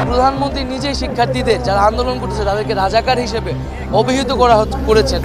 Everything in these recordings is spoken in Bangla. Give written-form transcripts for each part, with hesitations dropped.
প্রধানমন্ত্রী নিজেই শিক্ষার্থীদের যারা আন্দোলন করতেছে তাদেরকে রাজাকার হিসেবে অভিহিত করেছেন।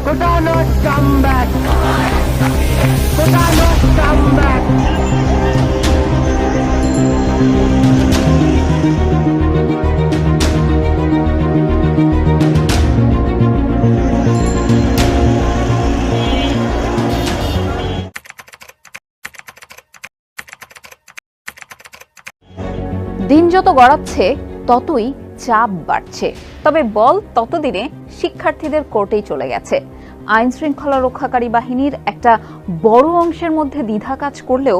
দিন যত গড়াচ্ছে ততই চাপ বাড়ছে, তবে বল ততদিনে শিক্ষার্থীদের কোর্টেই চলে গেছে। আইন শৃঙ্খলা রক্ষাকারী বাহিনীর একটা বড় অংশের মধ্যে দ্বিধা কাজ করলেও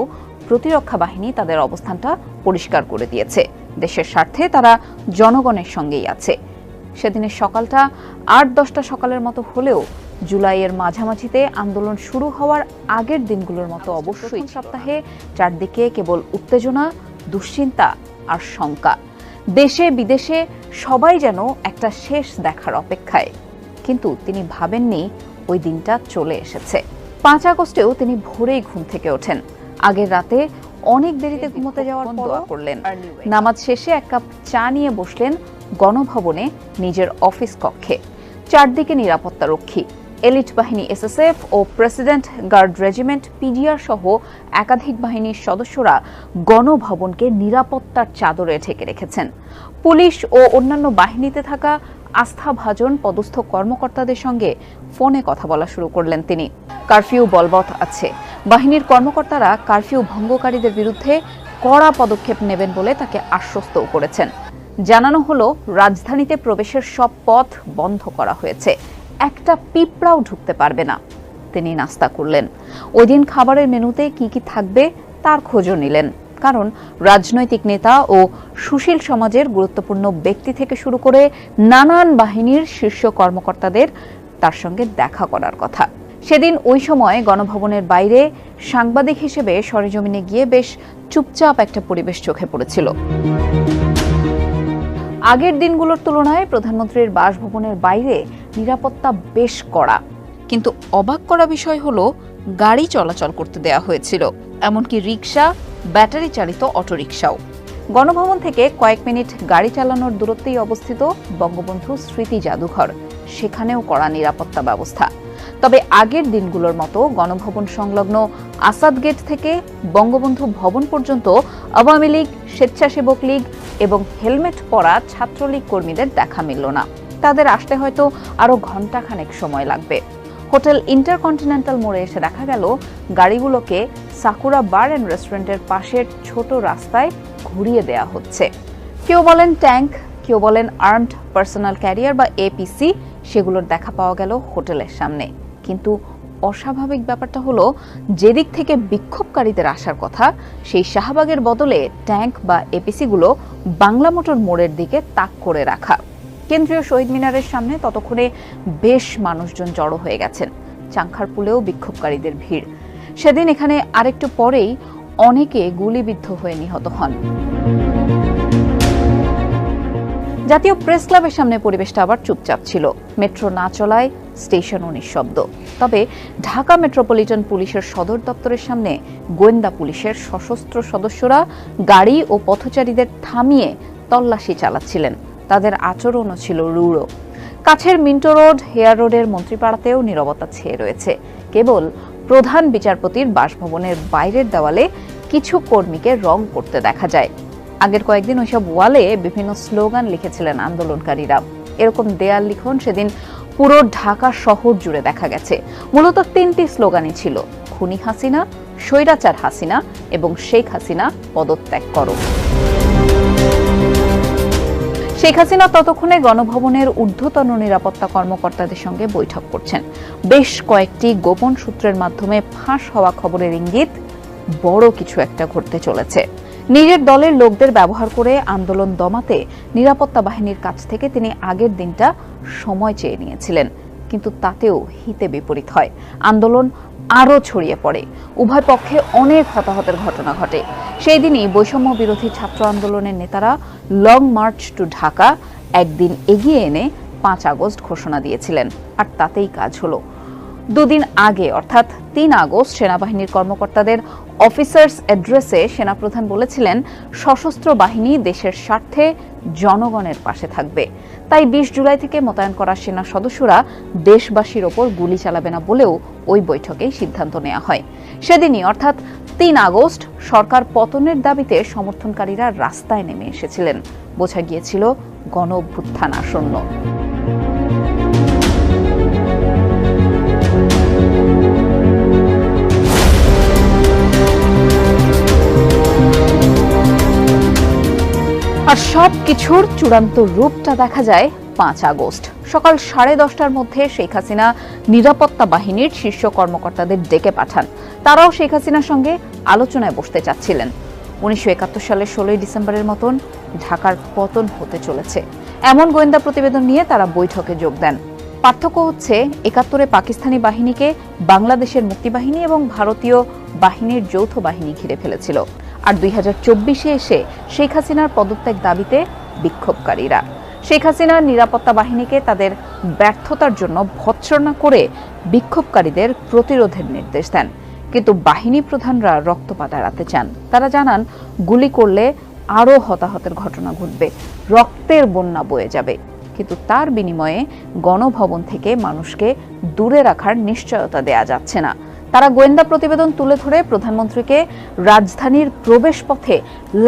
প্রতিরক্ষা বাহিনী তাদের অবস্থানটা পরিষ্কার করে দিয়েছে। দেশের স্বার্থে তারা জনগণের সঙ্গেই আছে। সেদিনের সকালটা ৮-১০টা সকালের মতো হলেও জুলাইয়ের মাঝামাঝিতে আন্দোলন শুরু হওয়ার আগের দিনগুলোর মতো অবশ্যই সপ্তাহে চারদিকে কেবল উত্তেজনা, দুশ্চিন্তা আর শঙ্কা। দেশে বিদেশে সবাই যেন একটা শেষ দেখার অপেক্ষায়, কিন্তু তিনি ভাবেননি ওই দিনটা চলে এসেছে। ৫ আগস্টেও তিনি ভোরেই ঘুম থেকে ওঠেন। আগের রাতে অনেক দেরিতে ঘুমোতে যাওয়ার পর দোয়া করলেন। নামাজ শেষে এক কাপ চা নিয়ে বসলেন গণভবনে নিজের অফিস কক্ষে। চারদিকে নিরাপত্তা রক্ষী, এলিট বাহিনী এসএসএফ ও প্রেসিডেন্ট গার্ড রেজিমেন্ট পিডিআর সহ একাধিক বাহিনীর সদস্যরা গণভবনকে নিরাপত্তার চাদরে ঢেকে রেখেছেন। পুলিশ ও অন্যান্য বাহিনীতে থাকা আস্থাভাজন পদস্থ কর্মকর্তাদের সঙ্গে ফোনে কথা বলা শুরু করলেন তিনি। কারফিউ বলবৎ আছে। বাহিনীর কর্মকর্তারা কারফিউ ভঙ্গকারীদের বিরুদ্ধে কড়া পদক্ষেপ নেবেন বলে তাকে আশ্বস্তও করেছেন। জানানো হলো, রাজধানীতে প্রবেশের সব পথ বন্ধ করা হয়েছে, একটা পিঁপড়াও ঢুকতে পারবে না। তিনি নাস্তা করলেন। ওই দিন খাবারের মেনুতে কি কি থাকবে তার খোঁজও নিলেন, কারণ রাজনৈতিক নেতা ও সুশীল সমাজের গুরুত্বপূর্ণ ব্যক্তি থেকে শুরু করে নানান বাহিনীর শীর্ষ কর্মকর্তাদের তার সঙ্গে দেখা করার কথা। সেদিন ওই সময় গণভবনের বাইরে সাংবাদিক হিসেবে সরেজমিনে গিয়ে বেশ চুপচাপ একটা পরিবেশ চোখে পড়েছিল। আগের দিনগুলোর তুলনায় প্রধানমন্ত্রীর বাসভবনের বাইরে নিরাপত্তা বেশ কড়া, কিন্তু অবাক করা বিষয় হলো গাড়ি চলাচল করতে দেয়া হয়েছিল, এমনকি রিকশা, ব্যাটারি চালিত অটোরিকশাও। গণভবন থেকে কয়েক মিনিট গাড়ি চালানোর দূরত্বেই অবস্থিত বঙ্গবন্ধু স্মৃতি জাদুঘর, সেখানেও কড়া নিরাপত্তা ব্যবস্থা। তবে আগের দিনগুলোর মতো গণভবন সংলগ্ন আসাদ গেট থেকে বঙ্গবন্ধু ভবন পর্যন্ত আওয়ামী লীগ, স্বেচ্ছাসেবক লীগ এবং হেলমেট পরা ছাত্রলীগ কর্মীদের দেখা মিলল না। তাদের আসতে হয়তো আরো ঘণ্টাখানেক সময় লাগবে। হোটেল ইন্টারকন্টিনেন্টাল মোড়ে এসে দেখা গেল গাড়িগুলোকে সাকুরা বার অ্যান্ড রেস্টুরেন্টের পাশের ছোট রাস্তায় ঘুরিয়ে দেয়া হচ্ছে। কেউ বলেন ট্যাঙ্ক, কেউ বলেন আর্মড পার্সোনাল ক্যারিয়ার বা এপিসি, সেগুলোর দেখা পাওয়া গেল হোটেলের সামনে। কিন্তু অস্বাভাবিক ব্যাপারটা হলো, যেদিক থেকে বিক্ষোভকারীদের আসার কথা সেই শাহবাগের বদলে ট্যাঙ্ক বা এপিসিগুলো বাংলা মোটর মোড়ের দিকে তাক করে রাখা। কেন্দ্রীয় শহীদ মিনারের সামনে ততক্ষণে বেশ মানুষজন জড়ো হয়ে গেছেন। চাংখারপুলেও বিক্ষোভকারীদের ভিড়। সেদিন এখানে আরেকটু পরেই অনেকে গুলিবিদ্ধ হয়ে নিহত হন। জাতীয় প্রেস ক্লাবের সামনে পরিবেশটা আবার চুপচাপ ছিল। মেট্রো না চলায় স্টেশনও নিঃশব্দ। তবে ঢাকা মেট্রোপলিটন পুলিশের সদর দপ্তরের সামনে গোয়েন্দা পুলিশের সশস্ত্র সদস্যরা গাড়ি ও পথচারীদের থামিয়ে তল্লাশি চালাচ্ছিলেন। তাদের আচরণও ছিল রূঢ়। কাছের মিন্টো রোড, হেয়ার রোডের মন্ত্রীপাড়াতেও নীরবতা ছেয়ে রয়েছে। কেবল প্রধান বিচারপতির বাসভবনের বাইরের দেওয়ালে কিছু কর্মীকে রং করতে দেখা যায়। আগের কয়েকদিন ওইসব ওয়ালে বিভিন্ন স্লোগান লিখেছিলেন আন্দোলনকারীরা। এরকম দেয়াল লিখন সেদিন পুরো ঢাকা শহর জুড়ে দেখা গেছে। মূলত 3টি স্লোগানই ছিল: খুনি হাসিনা, স্বৈরাচার হাসিনা এবং শেখ হাসিনা পদত্যাগ করো। শেখ হাসিনা ততক্ষণে গণভবনের ঊর্ধ্বতন নিরাপত্তা কর্মকর্তাদের সঙ্গে বৈঠক করছেন। বেশ কয়েকটি গোপন সূত্রের মাধ্যমে ফাঁস হওয়া খবরের ইঙ্গিত বড় কিছু একটা ঘটতে চলেছে। নিজের দলের লোকদের ব্যবহার করে আন্দোলন দমাতে নিরাপত্তা বাহিনীর কাছ থেকে তিনি আগের দিনটা সময় চেয়ে নিয়েছিলেন, কিন্তু তাতেও হিতে বিপরীত হয়। আন্দোলন আরও ছড়িয়ে পড়ে। উভয় পক্ষে অনেক হতাহতের ঘটনা ঘটে। সেই দিনই বৈষম্য বিরোধী ছাত্র আন্দোলনের নেতারা লং মার্চ টু ঢাকা একদিন এগিয়ে এনে 5 আগস্ট ঘোষণা দিয়েছিলেন, আর তাতেই কাজ হলো। দুদিন আগে অর্থাৎ ৩ আগস্ট সেনাবাহিনীর কর্মকর্তাদের অফিসার্স অ্যাড্রেসে সেনাপ্রধান বলেছিলেন, সশস্ত্র বাহিনী দেশের স্বার্থে জনগণের পাশে থাকবে। তাই ২০ জুলাই থেকে মোতায়েন করা সেনা সদস্যরা দেশবাসীর ওপর গুলি চালাবে না বলেও ওই বৈঠকেই সিদ্ধান্ত নেওয়া হয়। সেদিনই অর্থাৎ ৩ আগস্ট সরকার পতনের দাবিতে সমর্থনকারীরা রাস্তায় নেমে এসেছিলেন। বোঝা গিয়েছিল গণ অভ্যুত্থান আসন্ন। আর সবকিছুর চূড়ান্ত রূপটা দেখা যায় ৫ আগস্ট সকাল 10:30টার মধ্যে শেখ হাসিনা নিরাপত্তা বাহিনীর শীর্ষ কর্মকর্তাদের ডেকে পাঠান। তারাও শেখ হাসিনার সঙ্গে আলোচনায় বসতে চাচ্ছিলেন। ১৯৭১ সালের ১৬ই ডিসেম্বরের মতন ঢাকার পতন হতে চলেছে এমন গোয়েন্দা প্রতিবেদন নিয়ে তারা বৈঠকে যোগ দেন। পার্থক্য হচ্ছে ৭১-এ পাকিস্তানি বাহিনীকে বাংলাদেশের মুক্তিবাহিনী এবং ভারতীয় বাহিনীর যৌথ বাহিনী ঘিরে ফেলেছিল। আর ২০২৪-এ এসে শেখ হাসিনার পদত্যাগ দাবিতে বিক্ষোভকারীরা শেখ হাসিনার নিরাপত্তা বাহিনীকে তাদের ব্যর্থতার জন্য ভৎসনা করে বিক্ষোভকারীদের প্রতিরোধের নির্দেশ দেন। কিন্তু বাহিনী প্রধানরা রক্তপাত এড়াতে চান। তারা জানান, গুলি করলে আরও হতাহতের ঘটনা ঘটবে, রক্তের বন্যা বয়ে যাবে। কিন্তু তার বিনিময়ে গণভবন থেকে মানুষকে দূরে রাখার নিশ্চয়তা দেয়া যাচ্ছে না। তারা গোয়েন্দা প্রতিবেদন তুলে ধরে প্রধানমন্ত্রীকে রাজধানীর প্রবেশপথে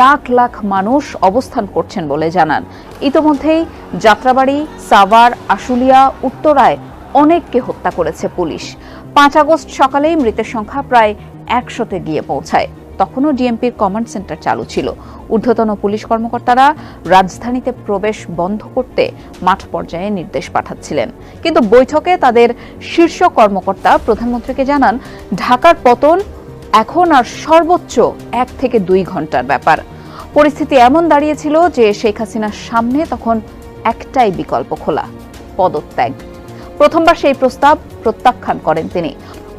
লাখ লাখ মানুষ অবস্থান করছেন বলে জানান। ইতোমধ্যেই যাত্রাবাড়ি, সাভার, আশুলিয়া, উত্তরায় অনেককে হত্যা করেছে পুলিশ। ৫ আগস্ট সকালেই মৃতের সংখ্যা প্রায় ১০০-তে গিয়ে পৌঁছায়। তখনও ডিএমপির কমান্ড সেন্টার চালু ছিল। ঊর্ধ্বতন পুলিশ কর্মকর্তারা রাজধানীতে প্রবেশ বন্ধ করতে মাঠ পর্যায়ে নির্দেশ পাঠাচ্ছিলেন। কিন্তু বৈঠকে তাদের শীর্ষ কর্মকর্তা প্রধানমন্ত্রীকে জানান, ঢাকার পতন এখন আর সর্বোচ্চ ১ থেকে ২ ঘন্টার ব্যাপার। পরিস্থিতি এমন দাঁড়িয়েছিল যে শেখ হাসিনার সামনে তখন একটাই বিকল্প খোলা, পদত্যাগ। প্রথমবার সেই প্রস্তাব প্রত্যাখ্যান করেন তিনি।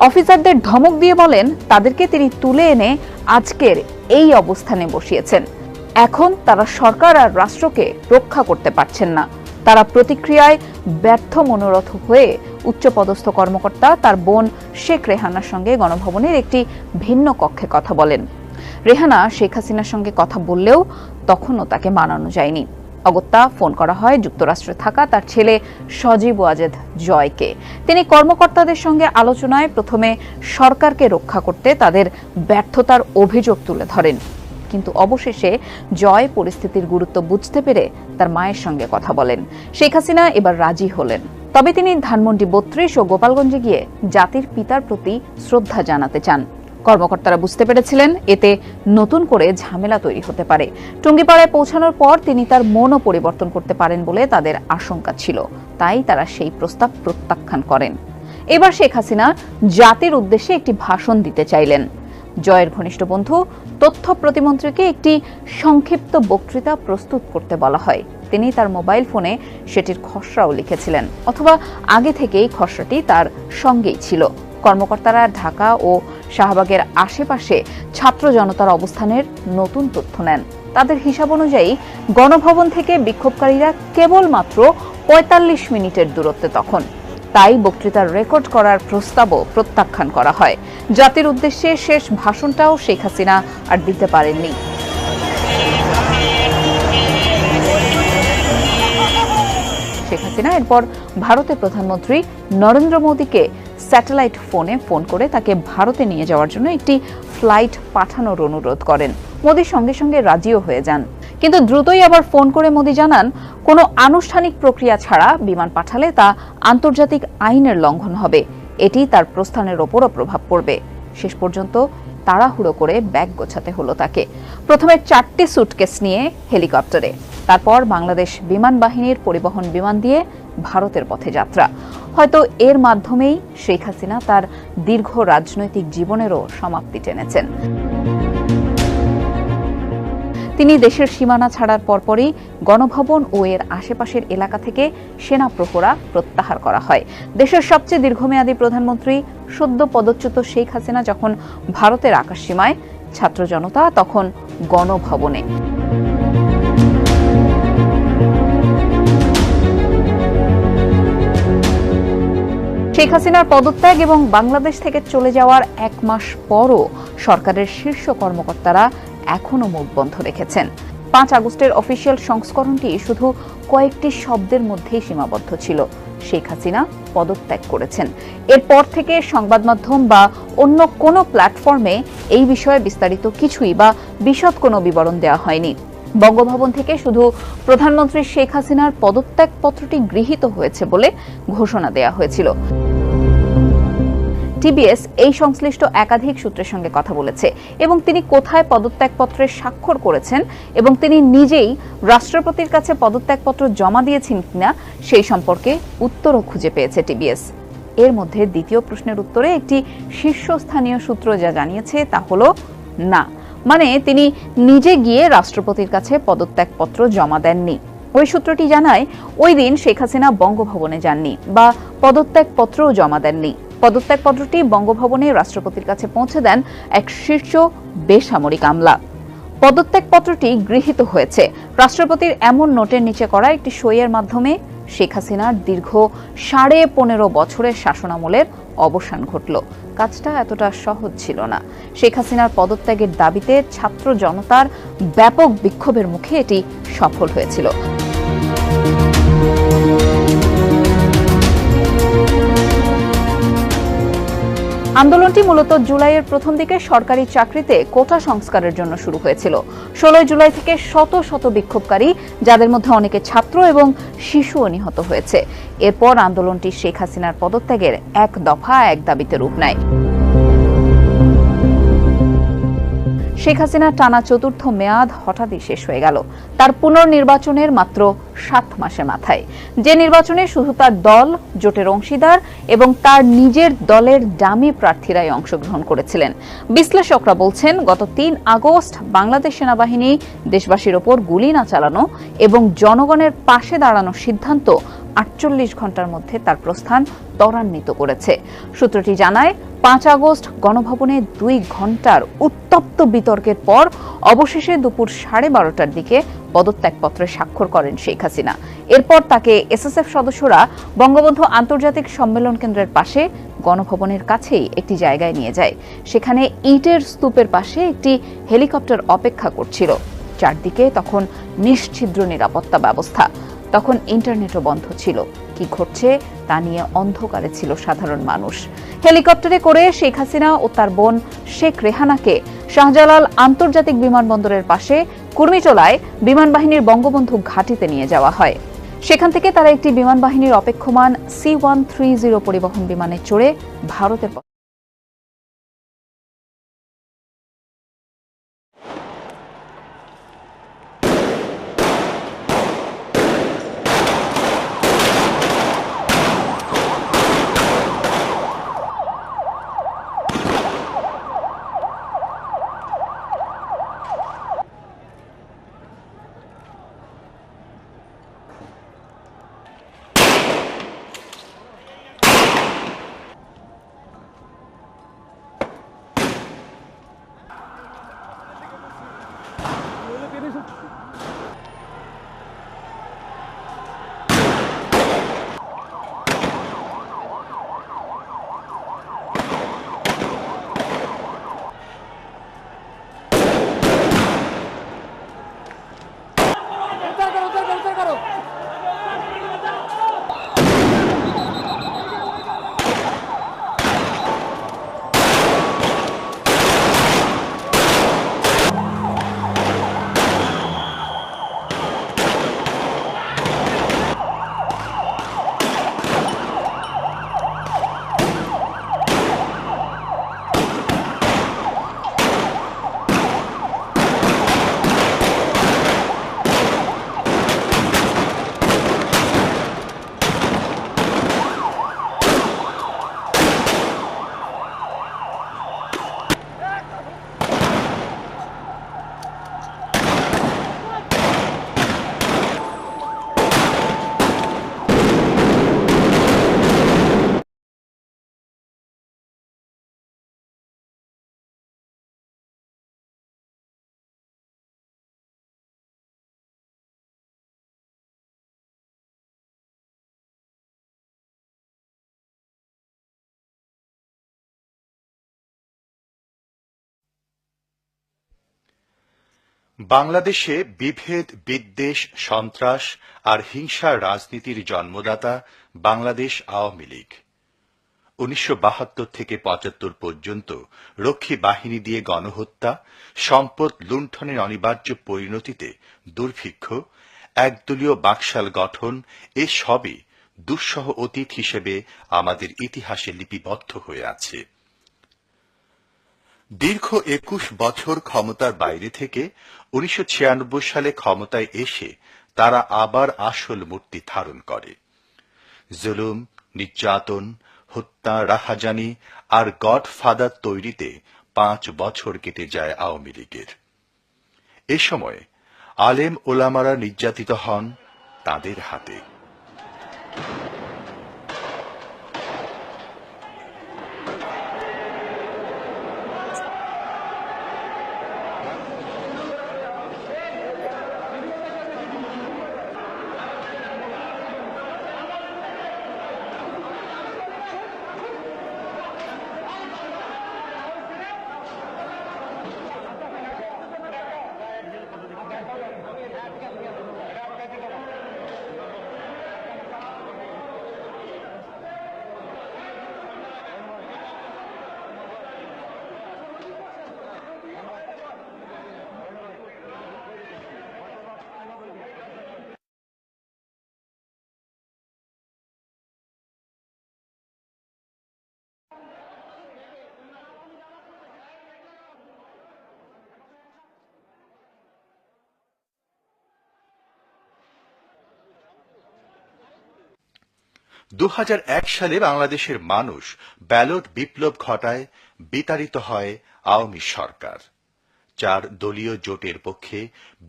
অফিসারদের ধমক দিয়ে বলেন, তাদেরকে তিনি তুলে এনে আজকের এই অবস্থানে বসিয়েছেন। এখন তারা সরকার আর রাষ্ট্রকে রক্ষা করতে পারছেন না। তারা প্রতিক্রিয়ায় ব্যর্থ মনোরথ হয়ে উচ্চপদস্থ কর্মকর্তা তার বোন শেখ রেহানার সঙ্গে গণভবনের একটি ভিন্ন কক্ষে কথা বলেন। রেহানা শেখ হাসিনার সঙ্গে কথা বললেও তখনও তাকে মানানো যায়নি। অগত্যা ফোন করা হয় যুক্তরাষ্ট্রে থাকা তার ছেলে সজীব ওয়াজেদ জয়কে। তিনি কর্মকর্তাদের সঙ্গে আলোচনায় প্রথমে সরকারকে রক্ষা করতে তাদের ব্যর্থতার অভিযোগ তুলে ধরেন। কিন্তু অবশেষে জয় পরিস্থিতির গুরুত্ব বুঝতে পেরে তার মায়ের সঙ্গে কথা বলেন। শেখ হাসিনা এবার রাজি হলেন। তবে তিনি ধানমন্ডি ৩২ ও গোপালগঞ্জে গিয়ে জাতির পিতার প্রতি শ্রদ্ধা জানাতে চান। কর্মকর্তারা বুঝতে পেরেছিলেন এতে নতুন করে ঝামেলা তৈরি হতে পারে। টুঙ্গিপাড়ায় পৌঁছানোর পর তিনি তার মনও পরিবর্তন করতে পারেন বলে তাদের আশঙ্কা ছিল। তাই তারা সেই প্রস্তাব প্রত্যাখ্যান করেন। এবার শেখ হাসিনা জাতির উদ্দেশ্যে একটি ভাষণ দিতে চাইলেন। জয়ের ঘনিষ্ঠ বন্ধু তথ্য প্রতিমন্ত্রীকে একটি সংক্ষিপ্ত বক্তৃতা প্রস্তুত করতে বলা হয়। তিনি তার মোবাইল ফোনে সেটির খসড়াও লিখেছিলেন, অথবা আগে থেকেই খসড়াটি তার সঙ্গেই ছিল। কর্মকর্তারা ঢাকা ও শাহবাগের আশেপাশে ছাত্র জনতার অবস্থানের নতুন তথ্য নেন। তাদের হিসাব অনুযায়ী গণভবন থেকে বিক্ষোভকারীরা কেবলমাত্র ৪৫ মিনিটের দূরত্বে তখন। তাই বক্তৃতার রেকর্ড করার প্রস্তাবও প্রত্যাখ্যান করা হয়। জাতির উদ্দেশ্যে শেষ ভাষণটাও শেখ হাসিনা আর দিতে পারেননি। শেখ হাসিনা এরপর ভারতের প্রধানমন্ত্রী নরেন্দ্র মোদীকে স্যাটেলাইট ফোনে ফোন করে তাকে ভারতে নিয়ে যাওয়ার জন্য একটি ফ্লাইট পাঠানোর অনুরোধ করেন। মোদী সঙ্গে সঙ্গে রাজিও হয়ে যান। কিন্তু দ্রুতই আবার ফোন করে মোদী জানান, কোনো আনুষ্ঠানিক প্রক্রিয়া ছাড়া বিমান পাঠালে তা আন্তর্জাতিক আইনের লঙ্ঘন হবে। এটি তার প্রস্থানের ওপরও প্রভাব পড়বে। শেষ পর্যন্ত তাড়াহুড়ো করে ব্যাগ গোছাতে হলো তাকে। প্রথমে 4টি সুটকেস নিয়ে হেলিকপ্টারে, তারপর বাংলাদেশ বিমান বাহিনীর পরিবহন বিমান দিয়ে ভারতের পথে যাত্রা। হয়তো এর মাধ্যমেই শেখ হাসিনা তার দীর্ঘ রাজনৈতিক জীবনেরও সমাপ্তি টেনেছেন। তিনি দেশের সীমানা ছাড়ার পরপরই গণভবন ও এর আশেপাশের এলাকা থেকে সেনা প্রহরা প্রত্যাহার করা হয়। দেশের সবচেয়ে দীর্ঘমেয়াদী প্রধানমন্ত্রী সদ্য পদচ্যুত শেখ হাসিনা যখন ভারতের আকাশসীমায়, ছাত্র জনতা তখন গণভবনে। শেখ হাসিনার পদত্যাগ এবং বাংলাদেশ থেকে চলে যাওয়ার 1 মাস পরও সরকারের শীর্ষ কর্মকর্তারা এখনো মুখ বন্ধ রেখেছেন। 5 আগস্টের অফিসিয়াল সংস্করণটি শুধু কয়েকটি শব্দের মধ্যেই সীমাবদ্ধ ছিল। শেখ হাসিনা পদত্যাগ করেছেন। এরপর থেকে সংবাদ মাধ্যম বা অন্য কোনো প্ল্যাটফর্মে এই বিষয়ে বিস্তারিত কিছুই বা বিশদ কোনো বিবরণ দেওয়া হয়নি। বঙ্গভবন থেকে শুধু প্রধানমন্ত্রী শেখ হাসিনার পদত্যাগ পত্রটি গৃহীত হয়েছে বলে ঘোষণা দেওয়া হয়েছিল। টিবিএস এই সংশ্লিষ্ট একাধিক সূত্রের সঙ্গে কথা বলেছে এবং তিনি কোথায় পদত্যাগপত্রে স্বাক্ষর করেছেন এবং তিনি নিজেই রাষ্ট্রপতির কাছে পদত্যাগপত্র জমা দিয়েছেন কিনা সেই সম্পর্কে উত্তরও খুঁজে পেয়েছে টিবিএস। এর মধ্যে দ্বিতীয় প্রশ্নের উত্তরে একটি শীর্ষস্থানীয় সূত্র যা জানিয়েছে তা হলো না, মানে তিনি নিজে গিয়ে রাষ্ট্রপতির কাছে পদত্যাগপত্র জমা দেননি। ওই সূত্রটি জানায় ওই দিন শেখ হাসিনা বঙ্গভবনে যাননি বা পদত্যাগপত্রও জমা দেননি। পদত্যাগপত্রটি বঙ্গভবনে রাষ্ট্রপতির কাছে পৌঁছে দেন এক শীর্ষ বেসামরিক আমলা। পদত্যাগপত্রটি গৃহীত হয়েছে রাষ্ট্রপতির এমন নোটের নিচে করা একটি সইয়ের মাধ্যমে। শেখ হাসিনার দীর্ঘ 15.5 বছরের শাসনামলের অবসান ঘটল। কাজটা এতটা সহজ ছিল না। শেখ হাসিনার পদত্যাগের দাবিতে ছাত্র জনতার ব্যাপক বিক্ষোভের মুখে এটি সফল হয়েছিল। আন্দোলনটি মূলত জুলাইয়ের প্রথম দিকে সরকারি চাকরিতে কোটা সংস্কারের জন্য শুরু হয়েছিল। 16 জুলাই থেকে শত শত বিক্ষোভকারী, যাদের মধ্যে অনেকে ছাত্র এবং শিশুও নিহত হয়েছে। এরপর আন্দোলনটি শেখ হাসিনার পদত্যাগের এক দফা এক দাবিতে রূপ নেয়। শেখ হাসিনার টানা 4র্থ মেয়াদ হঠাৎই শেষ হয়ে গেল তার পুনর্নির্বাচনের মাত্র 7 মাসের মাথায়, যে নির্বাচনে শুধু তার দল, জোটের অংশীদার এবং তার নিজের দলের ডামি প্রার্থীরাই অংশগ্রহণ করেছিলেন। বিশ্লেষকরা বলছেন, গত 3 আগস্ট বাংলাদেশ সেনাবাহিনী দেশবাসীর ওপর গুলি না চালানো এবং জনগণের পাশে দাঁড়ানোর সিদ্ধান্ত 48 ঘন্টার মধ্যে তার প্রস্থান ত্বরান্বিত করেছে। সূত্রটি জানায়, 5 আগস্ট গণভবনে 2 ঘন্টার উত্তপ্ত বিতর্কের পর অবশেষে দুপুর 12:30টার দিকে পদত্যাগপত্রে স্বাক্ষর করেন শেখ হাসিনা। এরপর তাকে এসএসএফ সদস্যরা বঙ্গবন্ধু আন্তর্জাতিক সম্মেলন কেন্দ্রের পাশে গণভবনের কাছেই একটি জায়গায় নিয়ে যায়। সেখানে ইটের স্তূপের পাশে একটি হেলিকপ্টার অপেক্ষা করছিল। চারদিকে তখন নিশ্ছিদ্র নিরাপত্তা ব্যবস্থা। তখন ইন্টারনেটও বন্ধ ছিল। কি ঘটছে তা নিয়ে অন্ধকারে ছিল সাধারণ মানুষ। হেলিকপ্টারে করে শেখ হাসিনা ও তার বোন শেখ রেহানাকে শাহজালাল আন্তর্জাতিক বিমানবন্দরের পাশে কুর্মিটোলায় বিমানবাহিনীর বঙ্গবন্ধু ঘাঁটিতে নিয়ে যাওয়া হয়। সেখান থেকে তারা একটি বিমানবাহিনীর অপেক্ষমান C-130 পরিবহন বিমানে চড়ে ভারতের বাংলাদেশে বিভেদ, বিদ্বেষ, সন্ত্রাস আর হিংসার রাজনীতির জন্মদাতা বাংলাদেশ আওয়ামী লীগ। 1972 থেকে 75 পর্যন্ত রক্ষী বাহিনী দিয়ে গণহত্যা, সম্পদ লুণ্ঠনের অনিবার্য পরিণতিতে দুর্ভিক্ষ, একদলীয় বাকশাল গঠন এসবই দুঃসহ অতীত হিসেবে আমাদের ইতিহাসে লিপিবদ্ধ হয়ে আছে। দীর্ঘ 21 বছর ক্ষমতার বাইরে থেকে 1996 সালে ক্ষমতায় এসে তারা আবার আসল মূর্তি ধারণ করে। জুলুম, নির্যাতন, হত্যা, রাহাজানি আর গডফাদার তৈরিতে 5 বছর কেটে যায় আওয়ামী লীগের। এ সময় আলেম ওলামারা নির্যাতিত হন তাদের হাতে। দু সালে বাংলাদেশের মানুষ ব্যালট বিপ্লব ঘটায়, বিতাড়িত হয় আওয়ামী সরকার। 4 দলীয় জোটের পক্ষে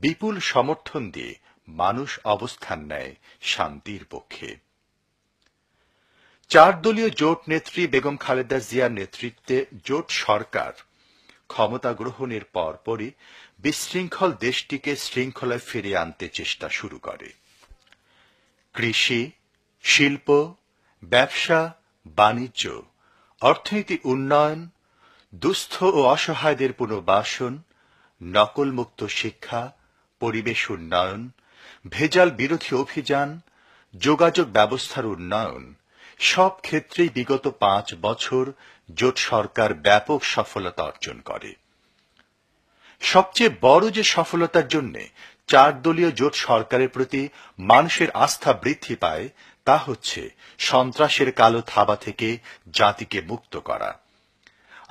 বিপুল সমর্থন দিয়ে মানুষ অবস্থান নেয় শান্তির পক্ষে। 4 দলীয় জোট নেত্রী বেগম খালেদা জিয়ার নেতৃত্বে জোট সরকার ক্ষমতা গ্রহণের পরপরই বিশৃঙ্খল দেশটিকে শৃঙ্খলায় ফিরিয়ে আনতে চেষ্টা শুরু করে। কৃষি, শিল্প, ব্যবসা, বাণিজ্য, অর্থনীতি উন্নয়ন, দুস্থ ও অসহায়দের পুনর্বাসন, নকলমুক্ত শিক্ষা, পরিবেশ উন্নয়ন, ভেজাল বিরোধী অভিযান, যোগাযোগ ব্যবস্থার উন্নয়ন সব ক্ষেত্রেই বিগত 5 বছর জোট সরকার ব্যাপক সফলতা অর্জন করে। সবচেয়ে বড় যে সফলতার জন্য 4 দলীয় জোট সরকারের প্রতি মানুষের আস্থা বৃদ্ধি পায় তা হচ্ছে সন্ত্রাসের কালো থাবা থেকে জাতিকে মুক্ত করা।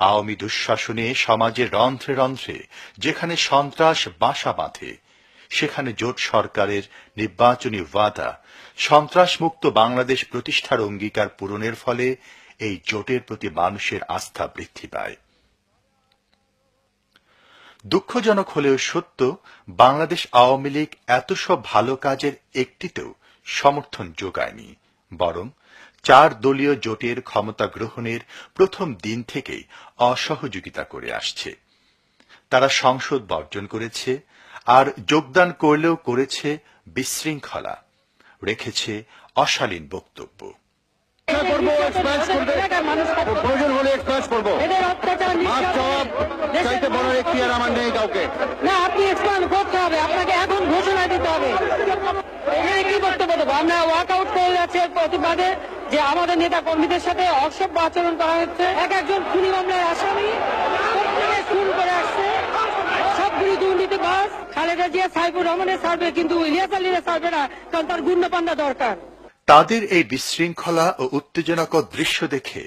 আওয়ামী দুঃশাসনে সমাজের রন্ধ্রে রন্ধ্রে যেখানে সন্ত্রাস বাসা বাঁধে, সেখানে জোট সরকারের নির্বাচনী ওয়াদা সন্ত্রাসমুক্ত বাংলাদেশ প্রতিষ্ঠার অঙ্গীকার পূরণের ফলে এই জোটের প্রতি মানুষের আস্থা বৃদ্ধি পায়। দুঃখজনক হলেও সত্য, বাংলাদেশ আওয়ামী লীগ এত সব ভালো কাজের একটিতেও সমর্থন যোগায়নি, বরং 4 দলীয় জোটের ক্ষমতা গ্রহণের প্রথম দিন থেকেই অসহযোগিতা করে আসছে। তারা সংসদ বর্জন করেছে, আর যোগদান করলেও করেছে বিশৃঙ্খলা, রেখেছে অশালীন বক্তব্য। প্রয়োজন হলে এক্সপ্রেস করব, চাইতে বড় এখতিয়ার আমার নেই কাউকে। না, আপনি এক্সপ্লেন করতে হবে, আপনাকে এখন ঘোষণা দিতে হবে। এখানে কি বক্তব্য দেবো? আমরা ওয়ার্কআউট করে যাচ্ছি প্রতিবাদে যে আমাদের নেতা কর্মীদের সাথে অসভ্য আচরণ করা হচ্ছে। একজন খুনি মামলার আসামি খুন করে আসছে, সবগুলি দুর্নীতিবাজ। খালেদা জিয়া সাইফুর রহমানের সার্ভে, কিন্তু ইলিয়াস আলীর সার্ভে না, কারণ তার গুন্ডাপান্ডা দরকার। তাদের এই বিশৃঙ্খলা ও উত্তেজনাকর দৃশ্য দেখে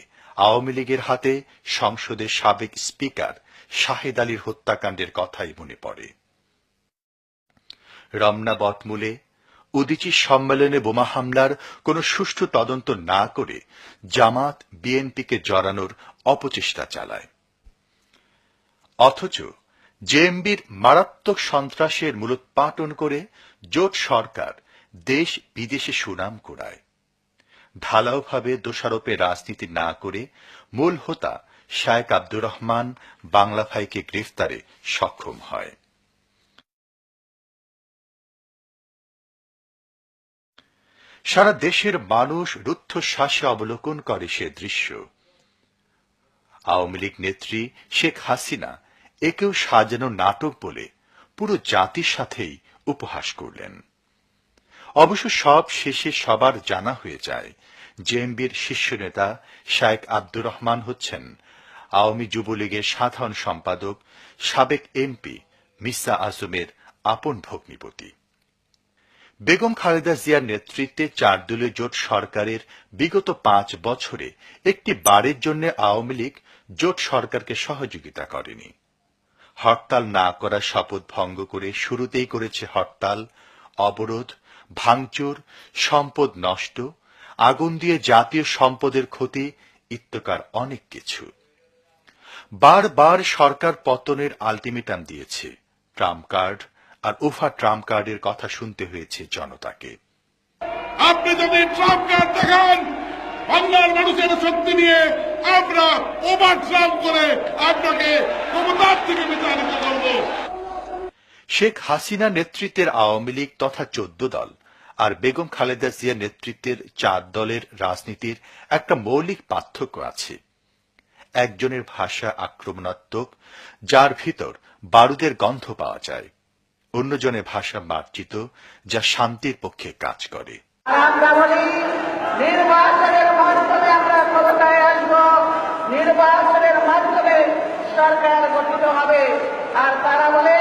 আওয়ামী লীগের হাতে সংসদের সাবেক স্পিকার শাহেদ আলীর হত্যাকাণ্ডের কথাই মনে পড়ে। রমনা বটমূলে উদীচী সম্মেলনে বোমা হামলার কোন সুষ্ঠু তদন্ত না করে জামাত বিএনপিকে জড়ানোর অপচেষ্টা চালায়, অথচ জেএমবির মারাত্মক সন্ত্রাসের মূলোৎপাটন করে জোট সরকার দেশ বিদেশে সুনাম কুড়ায়। ঢালাওভাবে দোষারোপে রাজনীতি না করে মূল হোতা শায়েখ আব্দুর রহমান বাংলা ভাইকে গ্রেফতারে সক্ষম হয়। সারা দেশের মানুষ রুদ্ধশ্বাসে অবলোকন করে সে দৃশ্য। আওয়ামী লীগ নেত্রী শেখ হাসিনা একেও সাজানো নাটক বলে পুরো জাতির সাথেই উপহাস করলেন। অবশ্য সব শেষে সবার জানা হয়ে যায় জেএমবির শীর্ষ নেতা শায়েখ আব্দুর রহমান হচ্ছেন আওয়ামী যুবলীগের সাধারণ সম্পাদক সাবেক এমপি মির্জা আজমের আপন ভগ্নিপতি। বেগম খালেদা জিয়ার নেতৃত্বে 4 দলীয় জোট সরকারের বিগত 5 বছরে একটি বারের জন্য আওয়ামী লীগ জোট সরকারকে সহযোগিতা করেনি। হরতাল না করার শপথ ভঙ্গ করে শুরুতেই করেছে হরতাল, অবরোধ, ভাঙচুর, সম্পদ নষ্ট, আগুন দিয়ে জাতীয় সম্পদের ক্ষতি ইত্যাকার অনেক কিছু। বারবার সরকার পতনের আলটিমেটাম দিয়েছে। ট্রাম্প কার্ড আর ওভার ট্রাম্প কার্ডের কথা শুনতে হয়েছে জনতাকে। আপনি যদি ট্রাম্প কার্ড দেখান, বাংলার মানুষের শক্তি নিয়ে আমরা ওভার ট্রাম্প করে আপনাকে ক্ষমতার থেকে বিতাড়িত করব। শেখ হাসিনা নেতৃত্বের আওয়ামী লীগ তথা 14 দল আর বেগম খালেদা জিয়ার নেতৃত্বের 4 দলের রাজনীতির একটা মৌলিক পার্থক্য আছে। একজনের ভাষা আক্রমণাত্মক, যার ভিতর বারুদের গন্ধ পাওয়া যায়। অন্যজনের ভাষা মার্জিত, যা শান্তির পক্ষে কাজ করে। আমরা বলি নির্বাচনের মাধ্যমে আমরা ক্ষমতায় আসব, নির্বাচনের মাধ্যমে সরকার গঠিত হবে। আর তারা বলে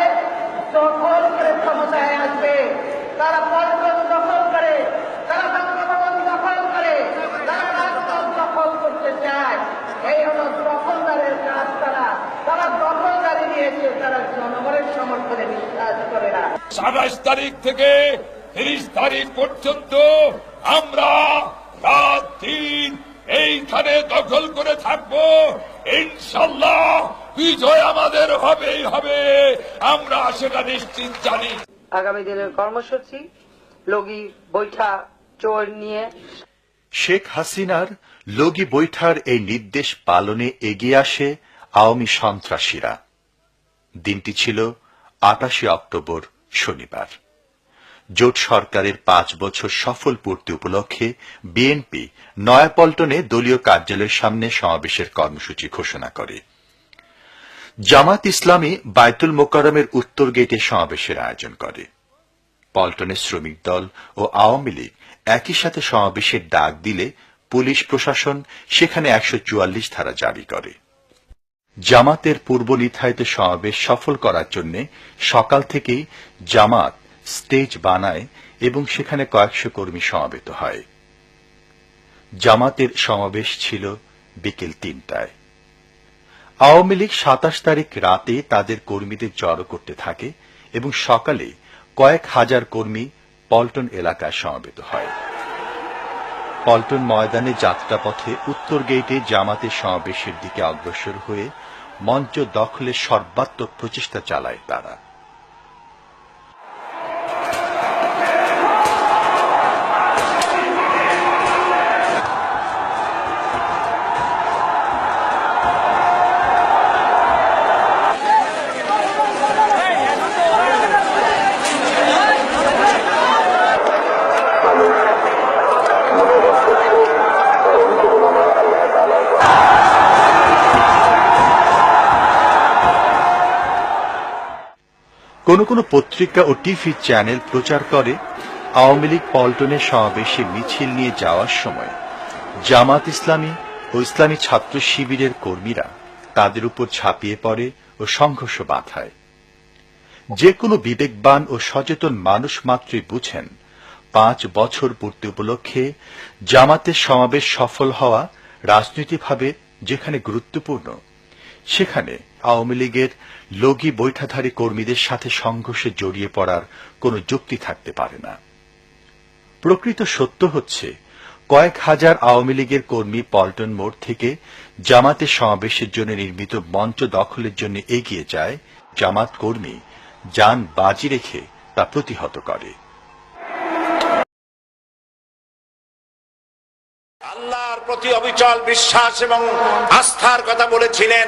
দখল করে ক্ষমতায় আসবে, তারা পল্টন দখল করে, তারা বঙ্গভবন দখল করে, তারা রাজপথ দখল করতে চায়। এই হলো দখলদারের কাজ। তারা দখলদারি নিয়েছে, তারা জনগণের সমর্থনে বিশ্বাস করে না। 27 তারিখ থেকে 30 তারিখ পর্যন্ত আমরা রাত দিন এইখানে দখল করে থাকবো। ইনশাল্লাহ বিজয় আমাদের হবেই হবে, আমরা সেটা নিশ্চিত জানি। আগামী দিনের কর্মসূচি লগি বৈঠা চোর নিয়ে শেখ হাসিনার লগি বৈঠার এই নির্দেশ পালনে এগিয়ে আসে আওয়ামী সন্ত্রাসীরা। দিনটি ছিল 28 অক্টোবর, শনিবার। জোট সরকারের 5 বছর সফল পূর্তি উপলক্ষে বিএনপি নয়াপল্টনে দলীয় কার্যালয়ের সামনে সমাবেশের কর্মসূচি ঘোষণা করে। জামাত ইসলামী বায়তুল মোকাররমের উত্তর গেটে সমাবেশের আয়োজন করে। পল্টনের শ্রমিক দল ও আওয়ামী লীগ একই সাথে সমাবেশের ডাক দিলে পুলিশ প্রশাসন সেখানে 144 ধারা জারি করে। জামাতের পূর্ব নির্ধারিত সমাবেশ সফল করার জন্য সকাল থেকেই জামাত স্টেজ বানায় এবং সেখানে কয়েকশো কর্মী সমবেত হয়। জামাতের সমাবেশ ছিল বিকেল 3টায়। আওয়ামী লীগ 27 তারিখ রাতে তাদের কর্মীদের জড়ো করতে থাকে এবং সকালে কয়েক হাজার কর্মী পল্টন এলাকায় সমবেত হয়। পল্টন ময়দানে যাত্রাপথে উত্তর গেটে জামাতের সমাবেশের দিকে অগ্রসর হয়ে মঞ্চ দখলের সর্বাত্মক প্রচেষ্টা চালায় তারা। কোন কোন পত্রিকা ও টিভি চ্যানেল প্রচার করে আওয়ামী লীগ পল্টনের সমাবেশে মিছিল নিয়ে যাওয়ার সময় জামাত ইসলামী ও ইসলামী ছাত্র শিবিরের কর্মীরা তাদের উপর ঝাঁপিয়ে পড়ে ও সংঘর্ষ বাধায়। যে কোনো বিবেকবান ও সচেতন মানুষ মাত্রই বুঝেন 5 বছর পূর্তি উপলক্ষে জামাতের সমাবেশ সফল হওয়া রাজনৈতিকভাবে যেখানে গুরুত্বপূর্ণ, সেখানে আওয়ামী লীগের লগি বৈঠাধারী কর্মীদের সাথে সংঘর্ষে জড়িয়ে পড়ার কোনো যুক্তি থাকতে পারে না। প্রকৃত সত্য হচ্ছে কয়েক হাজার আওয়ামী লীগের কর্মী পল্টন মোড় থেকে জামাতের সমাবেশের জন্য নির্মিত মঞ্চ দখলের জন্য এগিয়ে যায়। জামাত কর্মী যান বাজি রেখে তা প্রতিহত করে। আল্লাহর প্রতি অবিচল বিশ্বাস এবং আস্থার কথা বলেছিলেন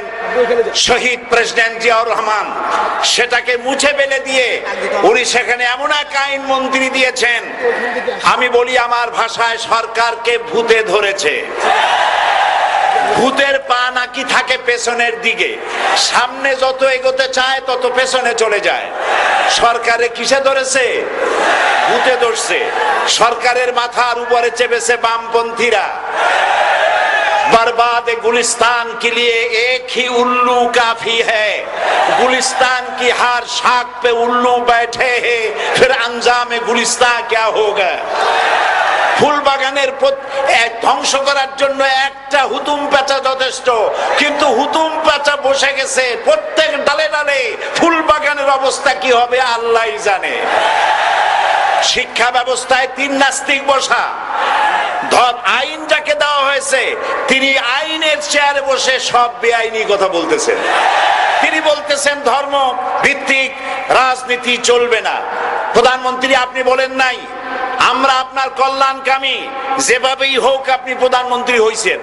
শহীদ প্রেসিডেন্ট জিয়াউর রহমান, সেটাকে মুছে ফেলে দিয়ে উনি সেখানে এমন এক আইন মন্ত্রী দিয়েছেন, আমি বলি আমার ভাষায় সরকারকে ভূতে ধরেছে। ভূতের পা নাকি থাকে পেছনের দিকে, সামনে যত এগোতে চায় তত পেছনে চলে যায়। সরকারে কিসে ধরেছে? ভূতে ধরছে। সরকারের মাথার উপরে চেপেছে বামপন্থীরা। बर्बाद गुलिस्तान के लिए एक ही उल्लू काफी है, गुलिस्तान की हर शाख पे उल्लू बैठे हैं, फिर अंजाम गुलिस्तान क्या होगा। ফুল বাগানের ধ্বংস করার জন্য একটা হুতুম পেঁচা যথেষ্ট, কিন্তু হুতুম পেঁচা বসে গেছে প্রত্যেক ডালে ডালে। ফুল বাগানের অবস্থা কি হবে আল্লাহই জানে। শিক্ষা ব্যবস্থায় 3 নাস্তিক বসা। আইন যাকে দেওয়া হয়েছে তিনি আইনের চেয়ারে বসে সব বেআইনি কথা বলতেছেন। তিনি বলতেছেন ধর্ম ভিত্তিক রাজনীতি চলবে না। প্রধানমন্ত্রী আপনি বলেন নাই আমরা আপনার কল্যাণকামী, যেভাবেই হোক আপনি প্রধানমন্ত্রী হয়েছেন,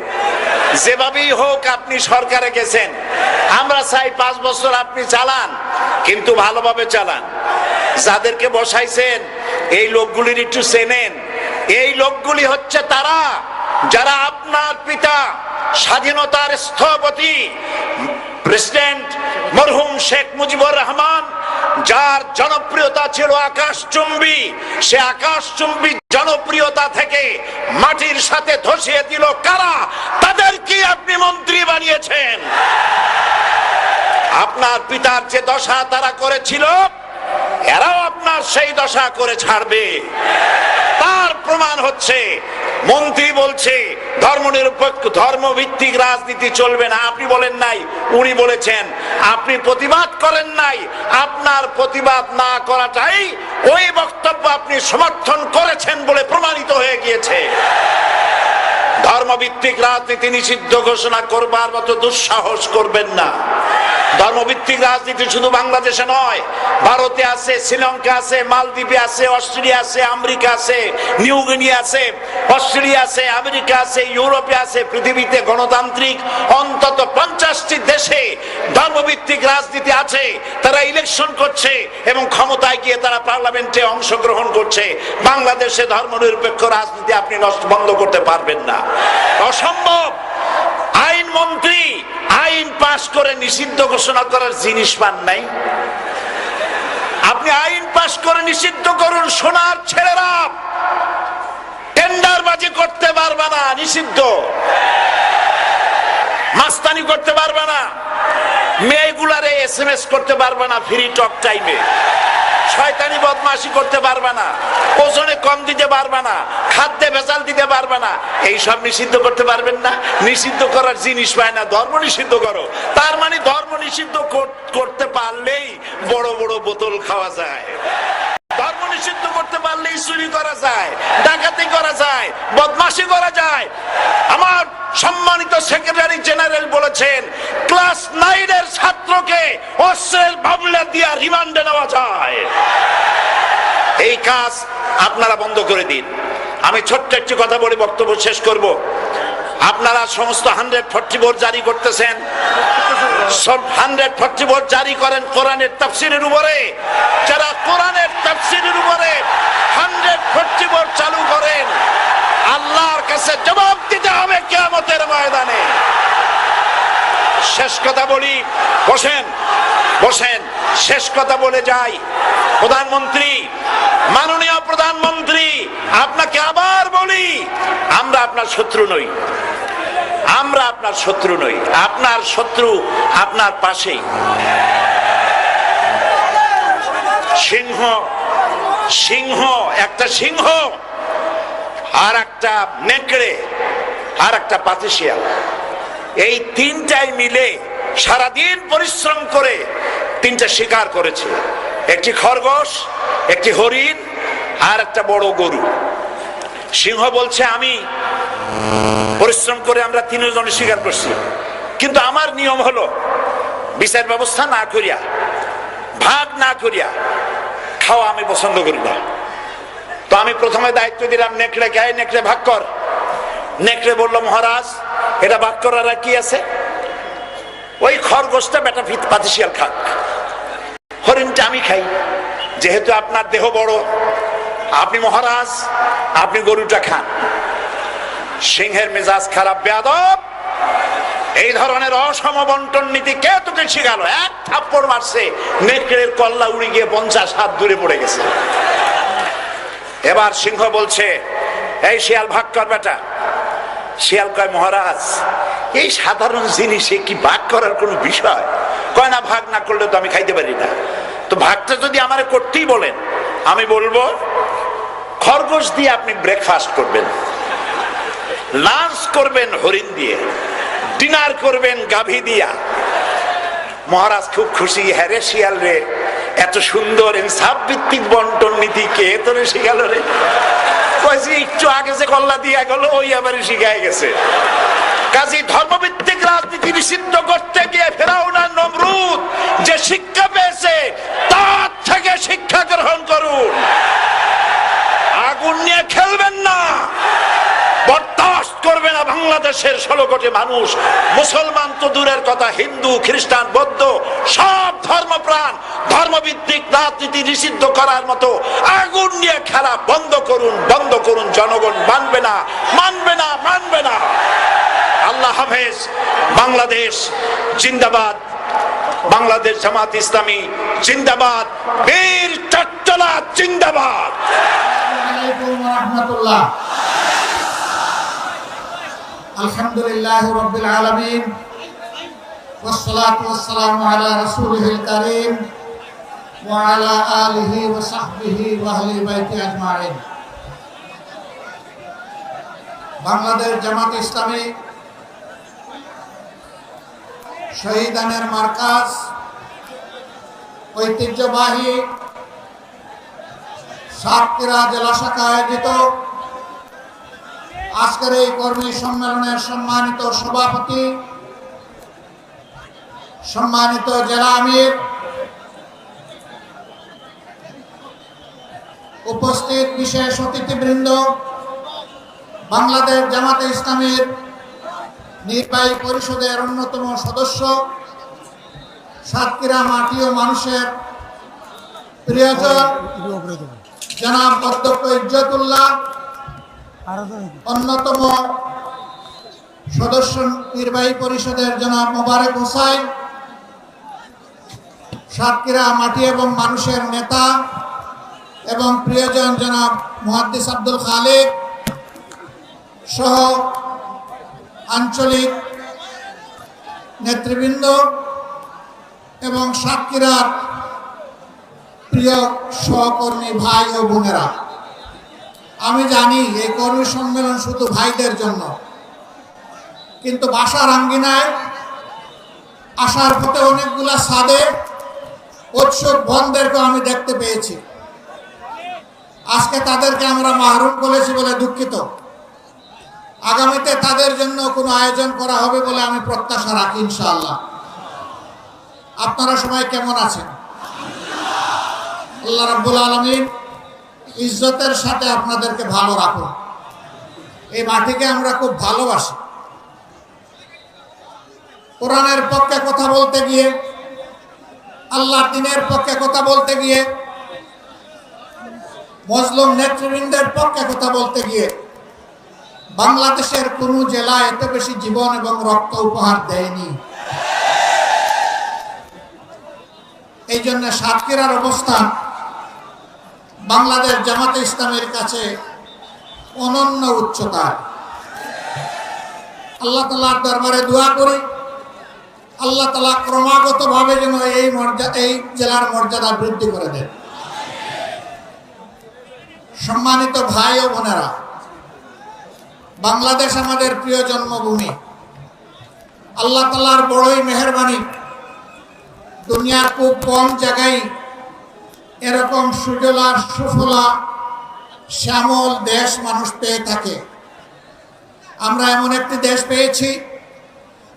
যেভাবেই হোক আপনি সরকারে গেছেন, আমরা চাই 5 বছর আপনি চালান, কিন্তু ভালোভাবে চালান। যাদেরকে বসাইছেন এই লোকগুলির একটু চেনেন। এই লোকগুলি হচ্ছে তারা যারা আপনার পিতা স্বাধীনতার স্থপতি প্রেসিডেন্ট মরহুম শেখ মুজিবুর রহমান, যার জনপ্রিয়তা ছিল আকাশচুম্বী, সে আকাশচুম্বী জনপ্রিয়তা থেকে মাটির সাথে ধসিয়ে দিল কারা? তাদেরকে আপনি মন্ত্রী বানিয়েছেন। আপনার পিতার যে দশা তারা করেছিল, এরাও আপনার সেই দশা করে ছাড়বে। তার প্রমাণ হচ্ছে মন্ত্রী বলছে ধর্মনিরপেক্ষ ধর্মভিত্তিক রাজনীতি চলবে না। আপনি বলেন নাই, উনি বলেছেন। আপনি প্রতিবাদ করেন নাই। আপনার প্রতিবাদ না করাটাই ওই বক্তব্য আপনি সমর্থন করেছেন বলে প্রমাণিত হয়ে গিয়েছে। ধর্মভিত্তিক রাজনীতি নিষিদ্ধ ঘোষণা করবার মতো দুঃসাহস করবেন না। ধর্মভিত্তিক রাজনীতি শুধু বাংলাদেশে নয়, ভারতে আছে, শ্রীলঙ্কা আছে, মালদ্বীপে আছে, অস্ট্রেলিয়া আছে, আমেরিকা আছে, নিউ গিনি আছে, অস্ট্রেলিয়া আছে, আমেরিকা আছে, ইউরোপে আছে। পৃথিবীতে গণতান্ত্রিক অন্তত 50টি দেশে ধর্মভিত্তিক রাজনীতি আছে। তারা ইলেকশন করছে এবং ক্ষমতায় গিয়ে তারা পার্লামেন্টে অংশগ্রহণ করছে। বাংলাদেশে ধর্মনিরপেক্ষ রাজনীতি আপনি বন্ধ করতে পারবেন না, অসম্ভব। আইন মন্ত্রী আইন পাশ করে নিষিদ্ধ ঘোষণা করার জিনিস পান নাই। আপনি আইন পাশ করে নিষিদ্ধ করুন, সোনার ছেলেরা টেন্ডারবাজি করতে পারবে না, নিষিদ্ধ। মাস্তানি করতে পারবে না, মেয়েগুলারে SMS করতে পারবে না ফ্রি টক টাইমে, শয়তানি বদমাশি করতে পারবে না, ওজনে কম দিতে পারবে না, খাদ্যে ভেজাল দিতে পারবে না। এইসব নিষিদ্ধ করতে পারবেন না। নিষিদ্ধ করার জিনিস পায় না, ধর্ম নিষিদ্ধ করো। তার মানে ধর্ম নিষিদ্ধ করতে পারলেই বড় বড় বোতল খাওয়া যায়। ধর্ম নিষিদ্ধ করতে পারলেই চুরি করা যায়, ডাকাতি করা যায়, বদমাশি করা যায়। আমার সম্মানিত সেক্রেটারি জেনারেল বলেছেন ক্লাস 9 এর ছাত্রকে অস্ত্রের মামলা দিয়ে রিমান্ডে নেওয়া যায়। এই কাজ আপনারা বন্ধ করে দিন। আমি ছোট্ট একটি কথা বলে বক্তব্য শেষ করব। আপনারা সমস্ত 144 জারি করতেছেন, সব 144 জারি করেন কোরআনের তাফসীরের উপরে। যারা কোরআনের তাফসীরের উপরে 144 চালু করেন, আল্লাহর কাছে জবাব দিতে হবে কিয়ামতের ময়দানে। শেষ কথা বলি, বসেন বসেন, শেষ কথা বলে যাই। প্রধানমন্ত্রী, মাননীয় প্রধানমন্ত্রী, আপনাকে আবার বলি, আমরা আপনার শত্রু নই, আমরা আপনার শত্রু নই। আপনার শত্রু আপনার পাশেই। সিংহ, সিংহ, একটা সিংহ আর একটা নেকড়ে আর একটা পাতিশিয়াল, এই তিনটাই মিলে সারাদিন পরিশ্রম করে তিনটা শিকার করেছে। একটি খরগোশ, একটি হরিণ আর একটা বড় গরু। সিংহ বলছে আমি পরিশ্রম করে আমরা তিনজন শিকার করছি, কিন্তু আমার নিয়ম হলো বিচার ব্যবস্থা না করিয়া, ভাগ না করিয়া খাওয়া আমি পছন্দ করি না। তো আমি প্রথমে দায়িত্ব দিলাম নেকড়েকে, নেকড়ে ভাগ কর। নেকড়ে বলল মহারাজ এটা ভাগ করার কি আছে, ওই খরগোশটা বেটা পাতিশিয়াল খাক, হরিণটা আমি খাই, যেহেতু আপনার দেহ বড়, আপনি মহারাজ, আপনি গরুটা খান। সিংহের মেজাজ খারাপ, বেয়াদব, এই ধরনের অসম বন্টন নীতি কে তোকে শিখালো? এক থাপ্পড় মারছে, নেকড়ের কল্লা উড়ে গিয়ে 50 হাত দূরে পড়ে গেছে। এবার সিংহ বলছে, এই শিয়াল ভাগ কর বেটা। শিয়াল কয়, মহারাজ এই সাধারণ জিনিসে কি ভাগ করার কোনো বিষয়? কয় না, ভাগ না করলে তো আমি খাইতে পারি না। তো ভাগটা যদি আমারে করতেই বলেন, আমি বলবো খরগোশ দিয়ে আপনি ব্রেকফাস্ট করবেন, লাঞ্চ করবেন হরিণ দিয়ে, ডিনার করবেন গাভী দিয়া। মহারাজ খুব খুশি, হ্যাঁ রে শিয়াল রে, এত সুন্দর ইনসাফ ভিত্তিক বন্টন নীতি কে তোরে শিখাল রে? কয়েছি একটু আগে যে কল্লা দিয়া গেল ওই আবার শিখায় গেছে। কাজী ধর্মভিত্তিক রাজনীতি নিষিদ্ধ করতে গিয়ে ফেরাউন আর নমরুদ যে শিক্ষা পেয়েছে তার থেকে শিক্ষা গ্রহণ করুন। আগুন নিয়ে খেলবেন না, বরদাস্ত করবে না বাংলাদেশের 16 কোটি মানুষ। মুসলমান তো দূরের কথা, হিন্দু, খ্রিস্টান, বৌদ্ধ সব ধর্মপ্রাণ ধর্মভিত্তিক রাজনীতি নিষিদ্ধ করার মতো আগুন নিয়ে খেলা বন্ধ করুন, বন্ধ করুন। জনগণ মানবে না, মানবে না, মানবে না। আল্লাহ হাফেজ। বাংলাদেশ জিন্দাবাদ, বাংলাদেশ জামাত ইসলামী জিন্দাবাদ, বীর চট্টলা জিন্দাবাদ। আলহামদুলিল্লাহ রাব্বিল আলামিন, ওয়াসসালাতু ওয়াসসালামু আলা রাসূলিল কারীম ওয়া আলা আলিহি ওয়া সাহবিহি ওয়া আহলি বাইতি আজমাইন। বাংলাদেশ জামাত ইসলামী শহীদানের মার্কাজ ঐতিহ্যবাহী সাতক্ষীরা জেলা শাখা আয়োজিত আজকের এই কর্মী সম্মেলনের সম্মানিত সভাপতি, সম্মানিত জেলা আমির, উপস্থিত বিশেষ অতিথিবৃন্দ, বাংলাদেশ জামাতে ইসলামীর নির্বাহী পরিষদের অন্যতম সদস্য, সাতক্ষীরা মাটি ও মানুষের প্রিয়জন জনাব অধ্যক্ষ ইজ্জতুল্লাহ, অন্যতম সদস্য নির্বাহী পরিষদের জনাব মোবারক হোসাইন, সাতক্ষীরা মাটি এবং মানুষের নেতা এবং প্রিয়জন জনাব মুহাদ্দিস আব্দুল খালেক সহ আঞ্চলিক নেতৃবৃন্দ এবং সাতক্ষীরার প্রিয় সহকর্মী ভাই ও বোনেরা, আমি জানি এই কর্মী সম্মেলন শুধু ভাইদের জন্য, কিন্তু বাসার আঙ্গিনায় আসার পথে অনেকগুলা সাদে উৎসুক বোনদেরকে আমি দেখতে পেয়েছি। আজকে তাদেরকে আমরা মাহরুম করেছি বলে দুঃখিত। আগামীতে তাদের জন্য কোনো আয়োজন করা হবে বলে আমি প্রত্যাশা রাখি ইনশাআল্লাহ। আপনারা সবাই কেমন আছেন? আল্লাহ রাব্বুল আলামিন ইজ্জতের সাথে আপনাদেরকে ভালো রাখুন। এই মাটিকে আমরা খুব ভালোবাসি। কোরআনের পক্ষে কথা বলতে গিয়ে, আল্লাহর দ্বীনের পক্ষে কথা বলতে গিয়ে, মজলুম নেতৃবৃন্দের পক্ষে কথা বলতে গিয়ে বাংলাদেশের কোন জেলা এত বেশি জীবন এবং রক্ত উপহার দেয়নি। এই জন্য সাতক্ষীরার অবস্থান বাংলাদেশ জামাতে ইসলামের কাছে অনন্য উচ্চতায়। আল্লাহ তাআলার দরবারে দোয়া করি, আল্লাহ তাআলা ক্রমাগতভাবে যেন এই জেলার মর্যাদা বৃদ্ধি করে দেন। সম্মানিত ভাই ও বোনেরা, বাংলাদেশ আমাদের প্রিয় জন্মভূমি। আল্লাহ তাআলার বড়ই মেহেরবানি, দুনিয়ার খুব কম জায়গায় এরকম সুজলা সুফলা শ্যামল দেশ মানুষ পেয়ে থাকে। আমরা এমন একটি দেশ পেয়েছি,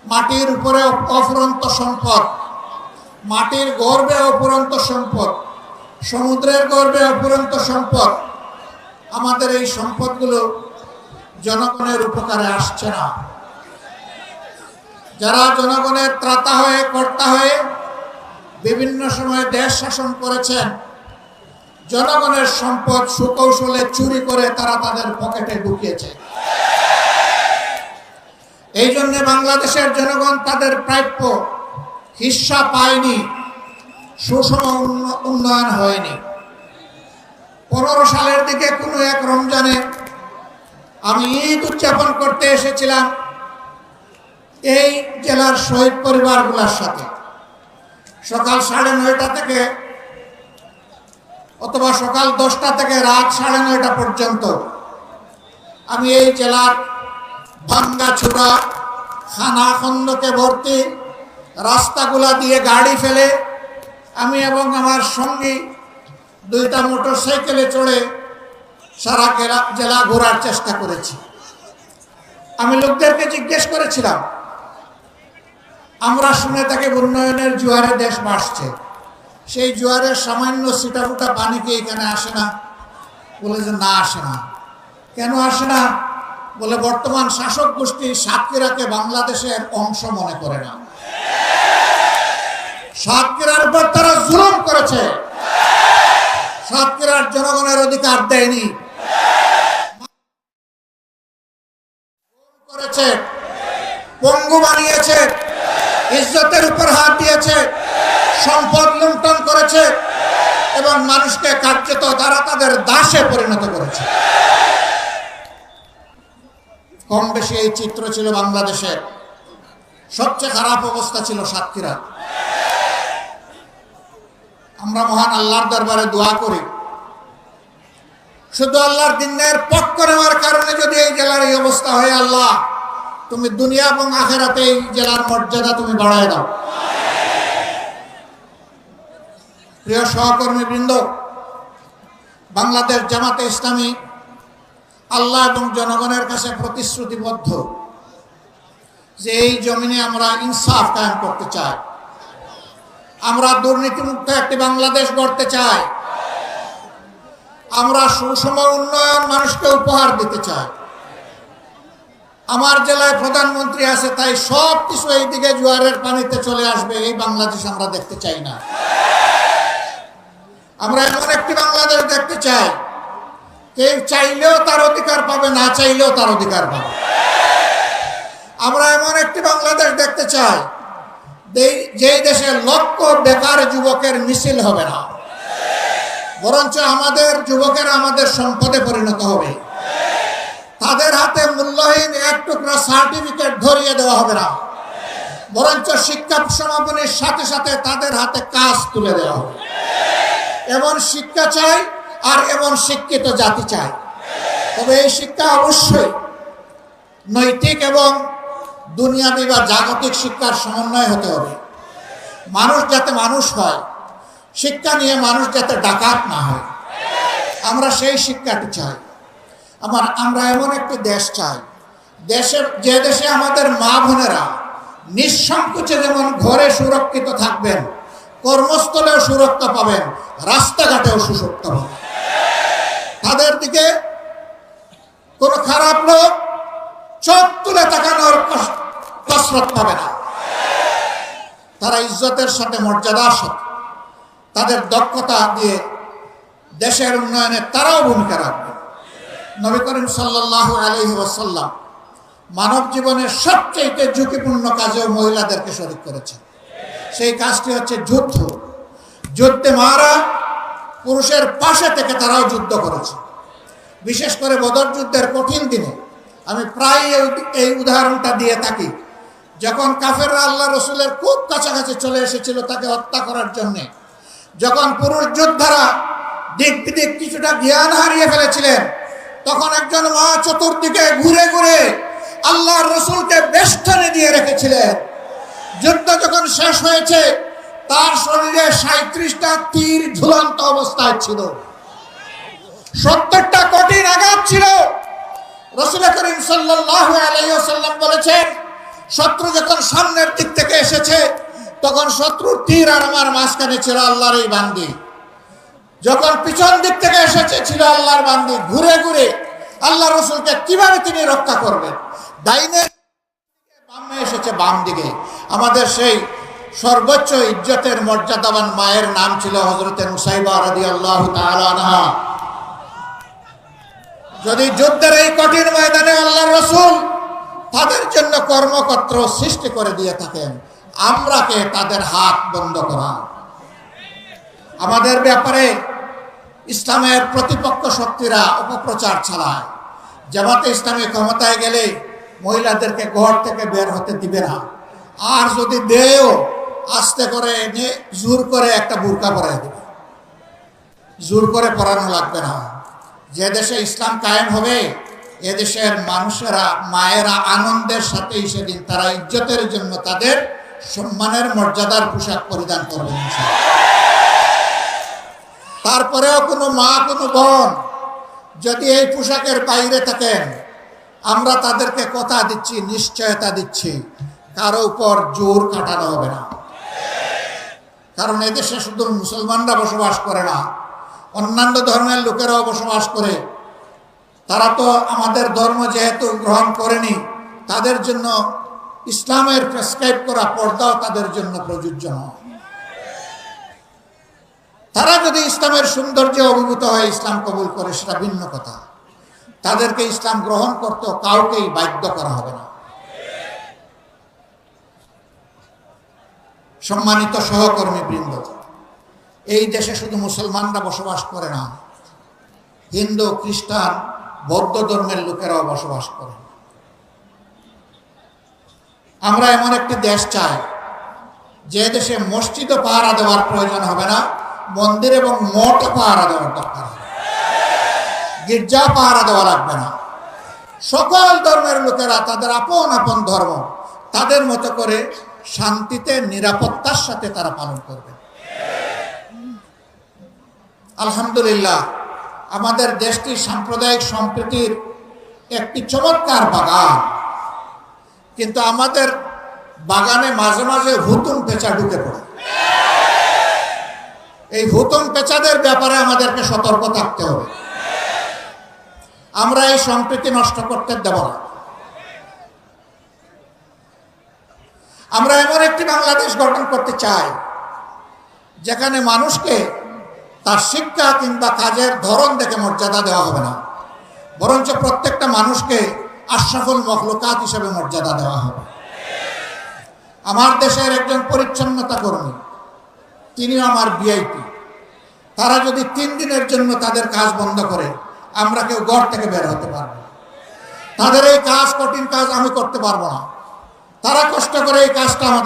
মাটির উপরে অফুরন্ত সম্পদ, মাটির গর্ভে অফুরন্ত সম্পদ, সমুদ্রের গর্ভে অফুরন্ত সম্পদ। আমাদের এই সম্পদগুলো জনগণের উপকারে আসছে না। যারা জনগণের ত্রাতা হয়ে, কর্তা হয়ে বিভিন্ন সময় দেশ শাসন করেছেন, জনগণের সম্পদ সুকৌশলে চুরি করে তারা তাদের পকেটে ঢুকিয়েছে। এই জন্য বাংলাদেশের জনগণ তাদের প্রাপ্য হিস্সা পায়নি, সুষম উন্নয়ন হয়নি। 15 সালের দিকে কোনো এক রমজানে আমি ঈদ উদযাপন করতে এসেছিলাম এই জেলার শহীদ পরিবারগুলোর সাথে। সকাল 9:30 থেকে অথবা সকাল 10টা থেকে রাত 9:30 পর্যন্ত আমি এই জেলার ভাঙ্গাচোরা, খানা খন্দকে ভর্তি রাস্তাগুলা দিয়ে গাড়ি ফেলে আমি এবং আমার সঙ্গী 2টা মোটরসাইকেলে চড়ে সারা জেলা ঘোরার চেষ্টা করেছি। আমি লোকদেরকে জিজ্ঞেস করেছিলাম, আমরা শুনে থাকি উন্নয়নের জোয়ারে দেশ ভাসছে, সেই জোয়ারের সামান্য ছিটাফোঁটা পানি কি এখানে আসে না? বলে যে না, আসে না। কেন আসে না? বলে বর্তমান শাসক গোষ্ঠী সাতক্ষীরাকে বাংলাদেশের অংশ মনে করে না। সাতক্ষীরার উপর তারা জুলুম করেছে, সাতক্ষীরার জনগণের অধিকার দেয়নি, করেছে, পঙ্গু বানিয়েছে, ইজ্জতের উপর হাত দিয়েছে, সম্পদ লুণ্ঠন করেছে এবং মানুষকে কার্যত তারা তাদের দাসে পরিণত করেছে। কম বেশি এই চিত্র ছিল বাংলাদেশের। সবচেয়ে খারাপ অবস্থা ছিল সাতক্ষীরা। আমরা মহান আল্লাহর দরবারে দোয়া করি, শুধু আল্লাহর দিনের পক্ষ নেওয়ার কারণে যদি এই জেলার এই অবস্থা হয়, আল্লাহ তুমি দুনিয়া এবং আখিরাতে এই জেলার মর্যাদা তুমি বাড়ায় দাও। প্রিয় সহকর্মী বৃন্দ, বাংলাদেশ জামাতে ইসলামী আল্লাহ এবং জনগণের কাছে প্রতিশ্রুতিবদ্ধ যে এই জমিনে আমরা ইনসাফ কায়েম করতে চাই, আমরা দুর্নীতিমুক্ত একটি বাংলাদেশ গড়তে চাই, আমরা সুষম উন্নয়ন মানুষকে উপহার দিতে চাই। আমার জেলায় প্রধানমন্ত্রী আছে, তাই সব কিছু এইদিকে জোয়ারের পানিতে চলে আসবে, এই বাংলাদেশ আমরা দেখতে চাই না। আমরা এমন একটি বাংলাদেশ দেখতে চাই, কেউ চাইলেও তার অধিকার পাবে, না চাইলেও তার অধিকার পাবে। আমরা এমন একটি বাংলাদেশ দেখতে চাই যে দেশে লক্ষ বেকার যুবকের মিছিল হবে না, বরঞ্চ আমাদের যুবকেরা আমাদের সম্পদে পরিণত হবে। তাদের হাতে মূল্যহীন এক টুকরা সার্টিফিকেট ধরিয়ে দেওয়া হবে না, বরঞ্চ শিক্ষা সমাপনীর সাথে সাথে তাদের হাতে কাজ তুলে দেওয়া হবে। এমন শিক্ষা চাই আর এমন শিক্ষিত জাতি চাই। তবে এই শিক্ষা অবশ্যই নৈতিক এবং দুনিয়াবি বা জাগতিক শিক্ষার সমন্বয় হতে হবে। মানুষ যাতে মানুষ হয়, শিক্ষা নিয়ে মানুষ যাতে ডাকাত না হয়, আমরা সেই শিক্ষাটি চাই। আমরা এমন একটি দেশ চাই, যে দেশে আমাদের মা বোনেরা নিঃসংকোচে যেমন ঘরে সুরক্ষিত থাকবেন, কর্মস্থলেও সুরক্ষা পাবেন, রাস্তাঘাটেও সুরক্ষা পাবেন। তাদের দিকে কোনো খারাপ লোক চোখ তুলে তাকানোর কসরত পাবে না। তারা ইজ্জতের সাথে, মর্যাদার সাথে, তাদের দক্ষতা দিয়ে দেশের উন্নয়নে তারাও ভূমিকা রাখবে। নবী করিম সাল্লাল্লাহু আলাইহি ওয়াসাল্লাম মানব জীবনের সবচেয়ে ঝুঁকিপূর্ণ কাজেও মহিলাদেরকে শরীক করেছেন। সেই কাজটি হচ্ছে যুদ্ধ। যুদ্ধে মারা পুরুষের পাশে থেকে তারাও যুদ্ধ করেছে। বিশেষ করে বদর যুদ্ধের কঠিন দিনে আমি প্রায় এই উদাহরণটা দিয়ে থাকি। যখন কাফেররা আল্লাহ রসুলের খুব কাছাকাছি চলে এসেছিল তাকে হত্যা করার জন্যে, যখন পুরুষ যোদ্ধারা দিক বিদিক কিছুটা জ্ঞান হারিয়ে ফেলেছিলেন, তখন একজন মা চতুর্দিকে ঘুরে ঘুরে আল্লাহর রসুলকে বেষ্টনে দিয়ে রেখেছিলেন। যুদ্ধ যখন শেষ হয়েছে, তার শরীরে 37টা তীর ঝুলন্ত অবস্থায় ছিল, 70টা কঠিন আঘাত ছিল। রাসূল করিম সাল্লাল্লাহু আলাইহি ওয়াসাল্লাম বলেছেন, শত্রু যখন সামনের দিক থেকে এসেছে, তখন শত্রুর তীর আর আমার মাঝখানে ছিল আল্লাহর এই বান্দি। যখন পিছন দিক থেকে এসেছে ছিল আল্লাহর বান্দি। ঘুরে ঘুরে আল্লাহ রসুলকে কিভাবে তিনি রক্ষা করবেন? ডাইনে বামে এসেছে, বাম দিকে। আমাদের সেই সর্বোচ্চ ইজ্জতের মর্যাদাবান মায়ের নাম ছিল হযরতে নুসাইবা রাদিয়াল্লাহু তাআলা আনহা। যদি যুদ্ধের এই কঠিন ময়দানে আল্লাহর রাসূল তাদের জন্য কর্মক্ষেত্র সৃষ্টি করে দিয়ে থাকেন, আমরা কে তাদের হাত বন্ধ করা? আমাদের ব্যাপারে ইসলামের প্রতিপক্ষ শক্তিরা অপপ্রচার চালায়। জামাতে ইসলামী ক্ষমতায় গেলে মহিলাদেরকে ঘর থেকে বের হতে দিবে না, আর যদি দেও আস্তে করে এনে জোর করে একটা বুরকা পরাই দেবে, জোর করে পরানো লাগবে না। যে দেশে ইসলাম কায়েম হবে এদেশের মানুষেরা, মায়েরা আনন্দের সাথেই সেদিন তারা ইজ্জতের জন্য তাদের সম্মানের মর্যাদার পোশাক পরিধান করবেন। তারপরেও কোনো মা, কোনো বোন যদি এই পোশাকের বাইরে থাকেন, আমরা তাদেরকে কথা দিচ্ছি, নিশ্চয়তা দিচ্ছি, কারো উপর জোর খাটানো হবে না। কারণ এদেশে শুধু মুসলমানরা বসবাস করে না, অন্যান্য ধর্মের লোকেরাও বসবাস করে। তারা তো আমাদের ধর্ম যেহেতু গ্রহণ করেনি, তাদের জন্য ইসলামের প্রেসক্রাইব করা পর্দাও তাদের জন্য প্রযোজ্য নয়। তারা যদি ইসলামের সৌন্দর্যে অভিভূত হয়ে ইসলাম কবুল করে সেটা ভিন্ন কথা, তাদেরকে ইসলাম গ্রহণ করতে কাউকেই বাধ্য করা হবে না। সম্মানিত সহকর্মী বৃন্দ, এই দেশে শুধু মুসলমানরা বসবাস করে না, হিন্দু, খ্রিস্টান, বৌদ্ধ ধর্মের লোকেরাও বসবাস করে। আমরা এমন একটি দেশ চাই যে দেশে মসজিদও পাহারা দেওয়ার প্রয়োজন হবে না, মন্দির এবং মঠও পাহারা দেওয়ার দরকার হবে, গির্জা পাহারা দেওয়া লাগবে না। সকল ধর্মের লোকেরা তাদের আপন আপন ধর্ম তাদের মতো করে শান্তিতে, নিরাপত্তার সাথে তারা পালন করবে। আলহামদুলিল্লাহ, আমাদের দেশটি সাম্প্রদায়িক সম্প্রীতির একটি চমৎকার বাগান, কিন্তু আমাদের বাগানে মাঝে মাঝে হুতুম পেঁচা ঢুকে পড়ে। এই হুতুম পেঁচাদের ব্যাপারে আমাদেরকে সতর্ক থাকতে হবে। আমরা এই সম্প্রীতি নষ্ট করতে দেব না। আমরা এমন একটি বাংলাদেশ গঠন করতে চাই যেখানে মানুষকে তার শিক্ষা কিংবা কাজের ধরন দেখে মর্যাদা দেওয়া হবে না, বরঞ্চ প্রত্যেকটা মানুষকে আশরাফুল মখলুকাত হিসেবে মর্যাদা দেওয়া হবে। আমার দেশের একজন পরিচ্ছন্নতা কর্মী, তিনিও আমার ভিআইপি, তারা যদি 3 দিনের জন্য তাদের কাজ বন্ধ করে, আমরা কেউ ঘর থেকে বের হতে পারবো না। তাদের এই কাজ, কঠিন কাজ আমি করতে পারবো না। তারা কষ্ট করে এই কাজটা আমাদের